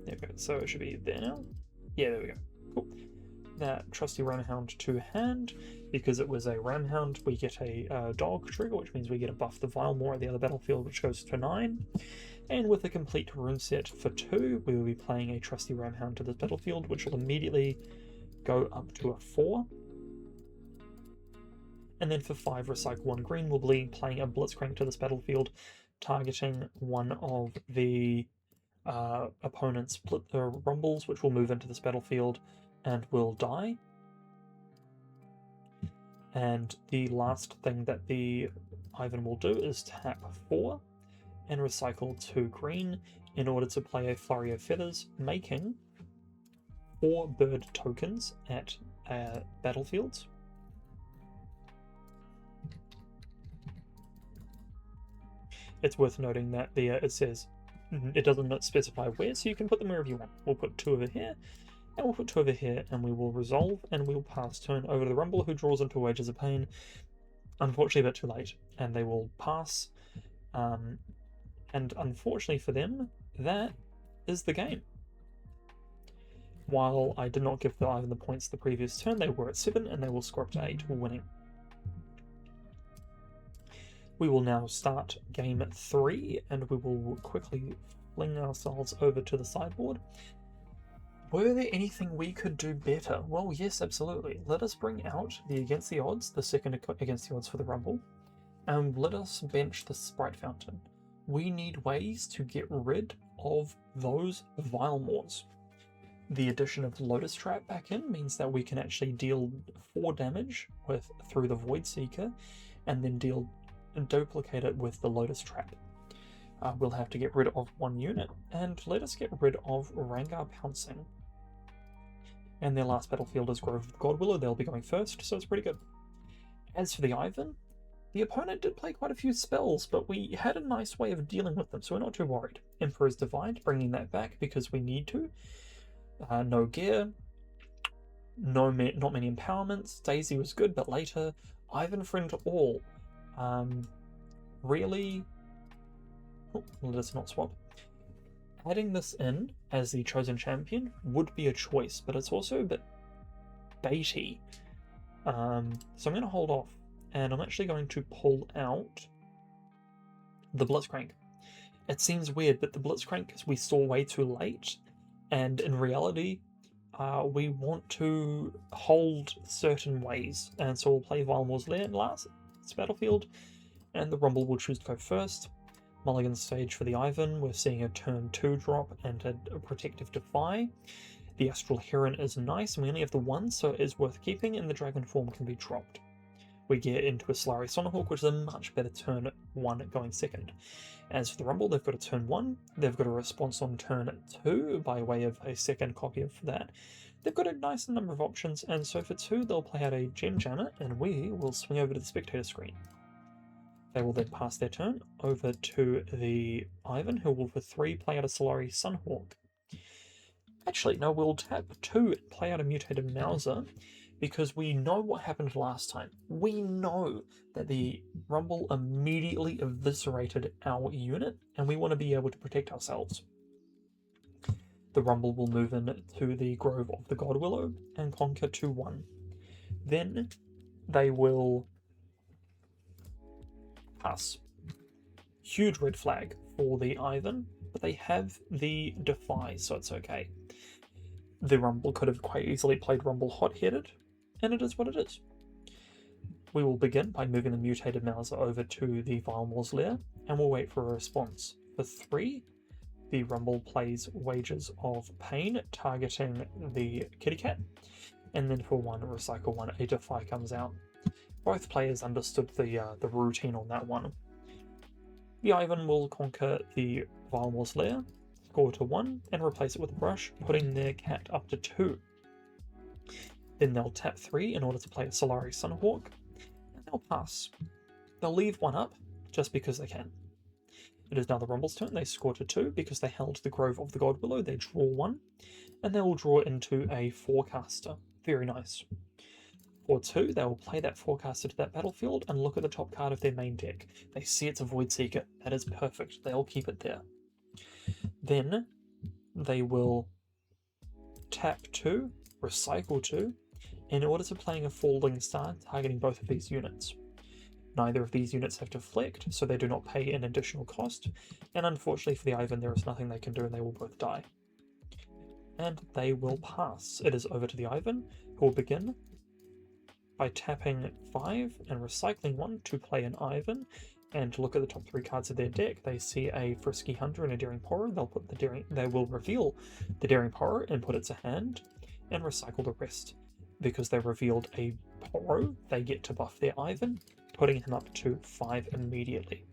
There we go. So it should be there now. Yeah, there we go. Cool. That trusty Ramhound to hand. Because it was a Ramhound, we get a dog trigger, which means we get a buff the Vilemore at the other battlefield, which goes to 9. And with a complete rune set for 2, we will be playing a trusty Ramhound to this battlefield, which will immediately go up to a 4. And then for 5, recycle 1 green, we'll be playing a Blitzcrank to this battlefield, targeting one of the opponent's Rumbles, which will move into this battlefield and will die. And the last thing that the Ivern will do is tap 4 and recycle 2 green in order to play a Flurry of Feathers, making 4 bird tokens at battlefields. It's worth noting that it says it doesn't specify where, so you can put them wherever you want. We'll put 2 over here, and we'll put 2 over here, and we will resolve, and we'll pass turn over to the Rumble, who draws into Wages of Pain. Unfortunately, a bit too late, and they will pass. And unfortunately for them, that is the game. While I did not give the Ivern the points the previous turn, they were at 7, and they will score up to 8, winning. We will now start game 3, and we will quickly fling ourselves over to the sideboard. Were there anything we could do better? Well, yes, absolutely. Let us bring out the Against the Odds, the second Against the Odds for the Rumble, and let us bench the Sprite Fountain. we need ways to get rid of those Vilemores. The addition of Lotus Trap back in means that we can actually deal 4 damage through the Void Seeker, and then duplicate it with the Lotus Trap. We'll have to get rid of 1 unit, and let us get rid of Rangar Pouncing. And their last battlefield is Grove of Godwillow. They'll be going first, so it's pretty good. As for the Ivern, the opponent did play quite a few spells, but we had a nice way of dealing with them, so we're not too worried. Emperor's Divide, bringing that back because we need to. No gear, not many empowerments. Daisy was good, but later. Ivern Friend All. Really... Oh, let us not swap. Adding this in as the chosen champion would be a choice, but it's also a bit baity. So I'm going to hold off, and I'm actually going to pull out the Blitzcrank. It seems weird, but the Blitzcrank we saw way too late, and in reality, we want to hold certain ways, and so we'll play Vilemore's Lair last battlefield, and the Rumble will choose to go first. Mulligan stage for the Ivern, we're seeing a turn 2 drop and a Protective Defy. The Astral Heron is nice, and we only have the 1, so it is worth keeping, and the Dragon form can be dropped. We get into a Solari Sonarhawk, which is a much better turn 1 going second. As for the Rumble, they've got a turn 1, they've got a response on turn 2 by way of a second copy of that. They've got a nice number of options, and so for 2 they'll play out a Gem Jammer, and we will swing over to the spectator screen. They will then pass their turn over to the Ivern, who will for 3 play out a Solari Sunhawk. Actually, no, we'll tap 2 and play out a Mutated Mauser, because we know what happened last time. We know that the Rumble immediately eviscerated our unit, and we want to be able to protect ourselves. The Rumble will move into the Grove of the Godwillow and conquer 2-1. Then they will pass. Huge red flag for the Ivern, but they have the Defy, so it's okay. The Rumble could have quite easily played Rumble hot-headed, and it is what it is. We will begin by moving the Mutated Mauser over to the Vilemore's Lair, and we'll wait for a response. For 3, the Rumble plays Wages of Pain, targeting the Kitty Cat, and then for 1, recycle 1, a Defy comes out. Both players understood the routine on that one. The Ivern will conquer the Vilemore's Lair, score to 1, and replace it with a brush, putting their cat up to 2. Then they'll tap 3 in order to play a Solari Sunhawk, and they'll pass. They'll leave 1 up, just because they can. It is now the Rumble's turn. They score to 2 because they held the Grove of the Godwillow. They draw 1, and they will draw into a Forecaster. Very nice. For 2, they will play that Forecaster to that battlefield and look at the top card of their main deck. They see it's a Void Seeker. That is perfect. They'll keep it there. Then they will tap 2, recycle 2, in order to playing a Falling Star targeting both of these units. Neither of these units have deflect, so they do not pay an additional cost, and unfortunately for the Ivern there is nothing they can do and they will both die. And they will pass. It is over to the Ivern, who will begin by tapping 5 and recycling 1 to play an Ivern, and look at the top 3 cards of their deck. They see a Frisky Hunter and a Daring Porrow. They will reveal the Daring Porrow and put it to hand, and recycle the rest. Because they revealed a Porrow, they get to buff their Ivern, putting him up to 5 immediately.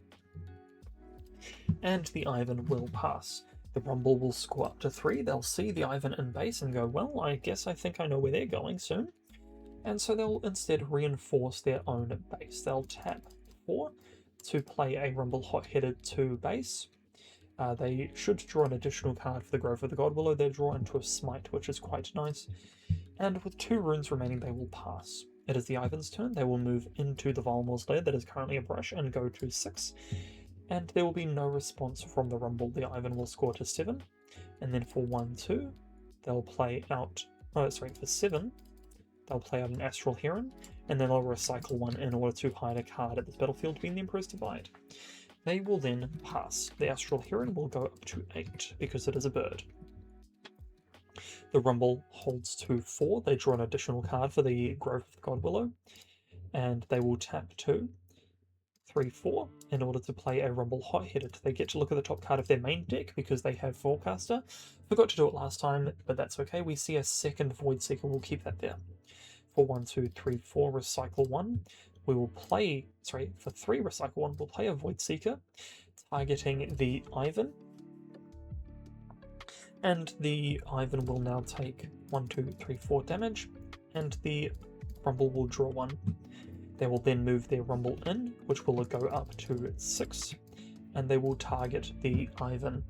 And the Ivern will pass. The Rumble will score up to 3. They'll see the Ivern in base and go, well, I think I know where they're going soon. And so they'll instead reinforce their own base. They'll tap 4 to play a Rumble hot-headed to base. They should draw an additional card for the Grove of the Godwillow. They draw into a Smite, which is quite nice. And with 2 runes remaining, they will pass. It is the Ivern's turn. They will move into the Vilemore's Lair that is currently a brush and go to 6. And there will be no response from the Rumble. The Ivern will score to 7. And then for 1-2, they'll play out... for 7, they'll play out an Astral Heron, and then they'll recycle 1 in order to hide a card at this battlefield, being the Emperor's Divide. They will then pass. The Astral Heron will go up to 8, because it is a bird. The Rumble holds to 4. They draw an additional card for the Grove of the Godwillow, and they will tap 2. 3, 4 in order to play a Rumble Hot-Headed. They get to look at the top card of their main deck because they have Forecaster. Forgot to do it last time, but that's okay. We see a second Void Seeker, we'll keep that there. For 1, 2, 3, 4, recycle 1. We will play, sorry, for 3, recycle 1, we'll play a Void Seeker, targeting the Ivern. And the Ivern will now take 1, 2, 3, 4 damage, and the Rumble will draw 1. They will then move their Rumble in, which will go up to 6, and they will target the Ivern.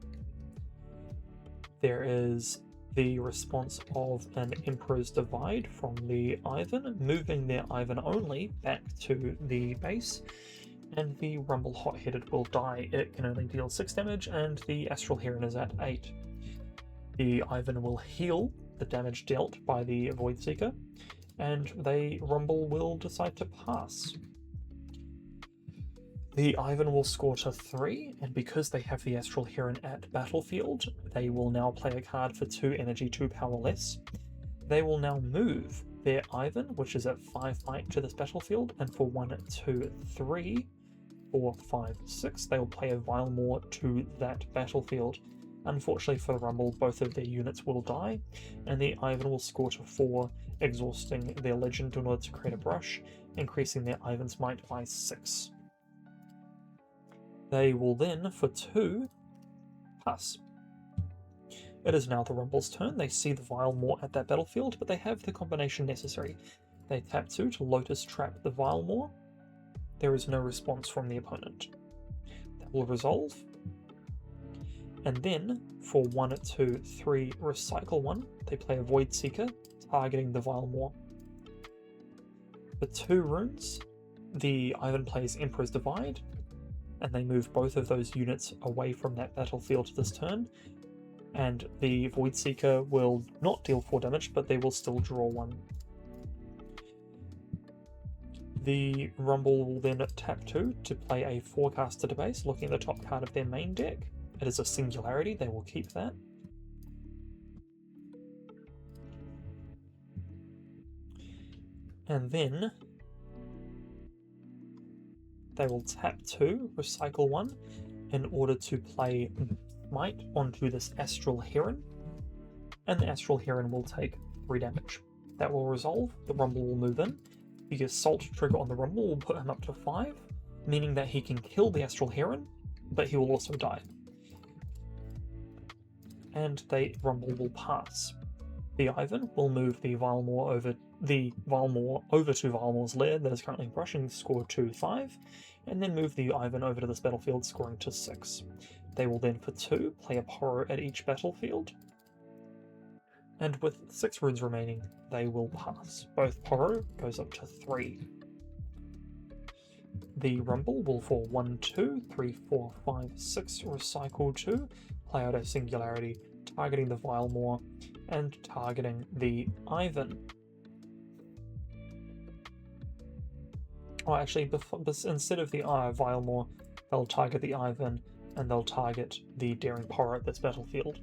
There is the response of an Emperor's Divide from the Ivern, moving their Ivern only back to the base, and the Rumble Hot-Headed will die. It can only deal 6 damage, and the Astral Heron is at 8. The Ivern will heal the damage dealt by the Void Seeker, and the Rumble will decide to pass. The Ivern will score to 3, and because they have the Astral Heron at battlefield, they will now play a card for 2 energy, 2 power less. They will now move their Ivern, which is at 5 might, to this battlefield, and for 1, 2, 3, 4, 5, 6, they will play a Vilemore to that battlefield. Unfortunately for the Rumble, both of their units will die, and the Ivern will score to 4, exhausting their Legend in order to create a brush, increasing their Ivern's might by 6. They will then, for 2, pass. It is now the Rumble's turn. They see the Vilemore at that battlefield, but they have the combination necessary. They tap 2 to Lotus Trap the Vilemore. There is no response from the opponent. That will resolve. And then, for 1, 2, 3, recycle 1, they play a Void Seeker, targeting the Vilemore. For 2 runes, the Ivern plays Emperor's Divide, and they move both of those units away from that battlefield this turn, and the Void Seeker will not deal 4 damage, but they will still draw 1. The Rumble will then tap 2 to play a Forecaster to base, looking at the top card of their main deck. It is a Singularity, they will keep that. And then they will tap 2, recycle 1, in order to play Might onto this Astral Heron, and the Astral Heron will take 3 damage. That will resolve, the Rumble will move in. The Assault trigger on the Rumble will put him up to 5, meaning that he can kill the Astral Heron, but he will also die. And the Rumble will pass. The Ivern will move the Vilemore over to Vilemore's lair that is currently brushing, score to 5, and then move the Ivern over to this battlefield, scoring to 6. They will then, for 2, play a Poro at each battlefield, and with 6 runes remaining, they will pass. Both Poro goes up to 3. The Rumble will, for 1, 2, 3, 4, 5, 6, recycle 2, play out a Singularity, targeting the Vilemore, and targeting the Ivern. Oh, actually, instead of the Vilemore, they'll target the Ivern, and they'll target the Daring Poro at this battlefield.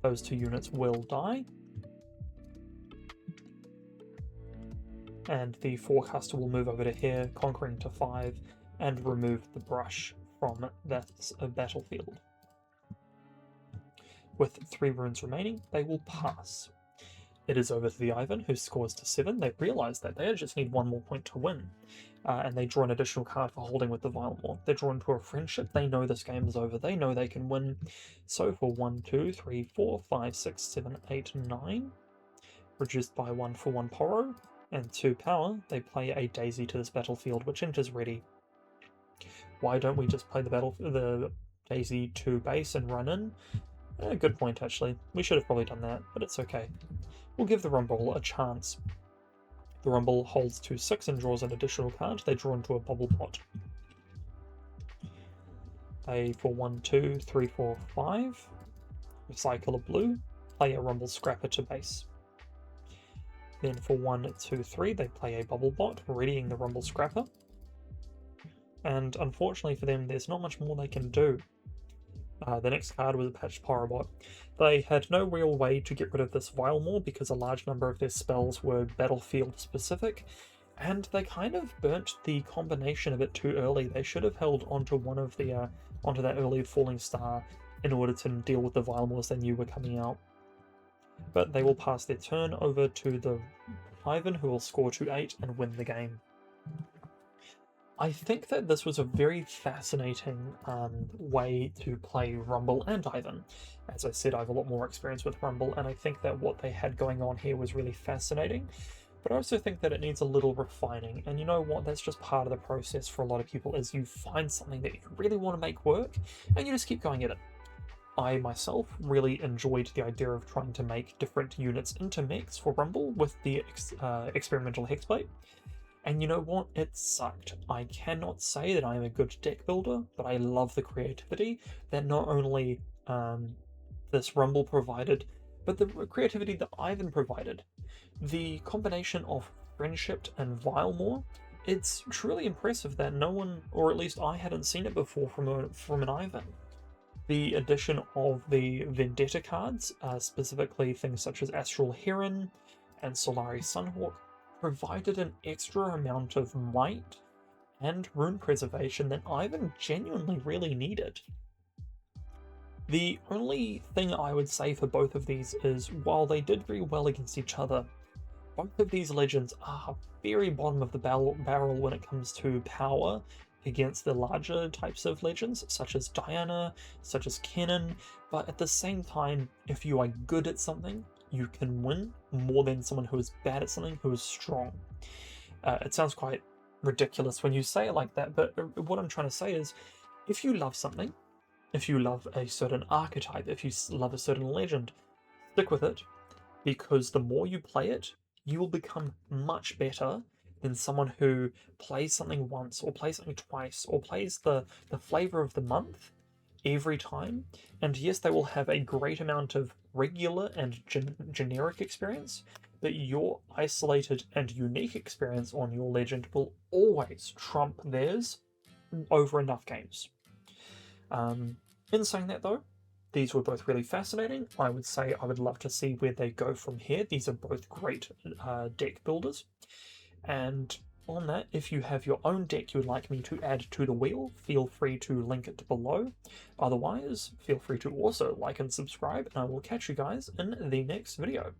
Those 2 units will die. And the Forecaster will move over to here, conquering to 5, and remove the brush from that battlefield. With 3 runes remaining, they will pass. It is over to the Ivern, who scores to 7. They realise that they just need 1 more point to win, and they draw an additional card for holding with the Vilemore. They're drawn to a Friendship. They know this game is over. They know they can win. So for 1, 2, 3, 4, 5, 6, 7, 8, 9, reduced by 1 for 1 Poro, and 2 power, they play a Daisy to this battlefield, which enters ready. Why don't we just play the Daisy to base and run in? Good point, actually. We should have probably done that, but it's okay. We'll give the Rumble a chance. The Rumble holds to 6 and draws an additional card. They draw into a Bubble Pot. They, for 1, 2, 3, 4, 5, recycle a blue, play a Rumble Scrapper to base. Then for 1, 2, 3, they play a Bubble Bot, readying the Rumble Scrapper. And unfortunately for them, there's not much more they can do. The next card was a Patched Pyrobot. They had no real way to get rid of this Vilemore because a large number of their spells were battlefield specific, and they kind of burnt the combination a bit too early. They should have held onto one of the onto that early falling star in order to deal with the Vilemores they knew were coming out. But they will pass their turn over to the Ivern, who will score to 8 and win the game. I think that this was a very fascinating way to play Rumble and Ivern. As I said, I have a lot more experience with Rumble, and I think that what they had going on here was really fascinating. But I also think that it needs a little refining, and you know what, that's just part of the process for a lot of people, is you find something that you really want to make work, and you just keep going at it. I myself really enjoyed the idea of trying to make different units into mechs for Rumble with the experimental Hexblade. And you know what? It sucked. I cannot say that I am a good deck builder, but I love the creativity that not only this Rumble provided, but the creativity that Ivern provided. The combination of Friendship and Vilemore, it's truly impressive that no one, or at least I hadn't seen it before from an Ivern. The addition of the Vendetta cards, specifically things such as Astral Heron and Solari Sunhawk, provided an extra amount of might and rune preservation that Ivern genuinely really needed. The only thing I would say for both of these is, while they did very well against each other, both of these legends are very bottom of the barrel when it comes to power against the larger types of legends, such as Diana, such as Kennen, but at the same time, if you are good at something, you can win more than someone who is bad at something who is strong. It sounds quite ridiculous when you say it like that, but what I'm trying to say is, if you love something, if you love a certain archetype, if you love a certain legend, stick with it, because the more you play it, you will become much better than someone who plays something once, or plays something twice, or plays the flavor of the month every time. And yes, they will have a great amount of regular and generic experience, but your isolated and unique experience on your legend will always trump theirs over enough games. In saying that though, these were both really fascinating. I would say I would love to see where they go from here. These are both great deck builders. And on that, if you have your own deck you would like me to add to the wheel, feel free to link it below. Otherwise, feel free to also like and subscribe, and I will catch you guys in the next video.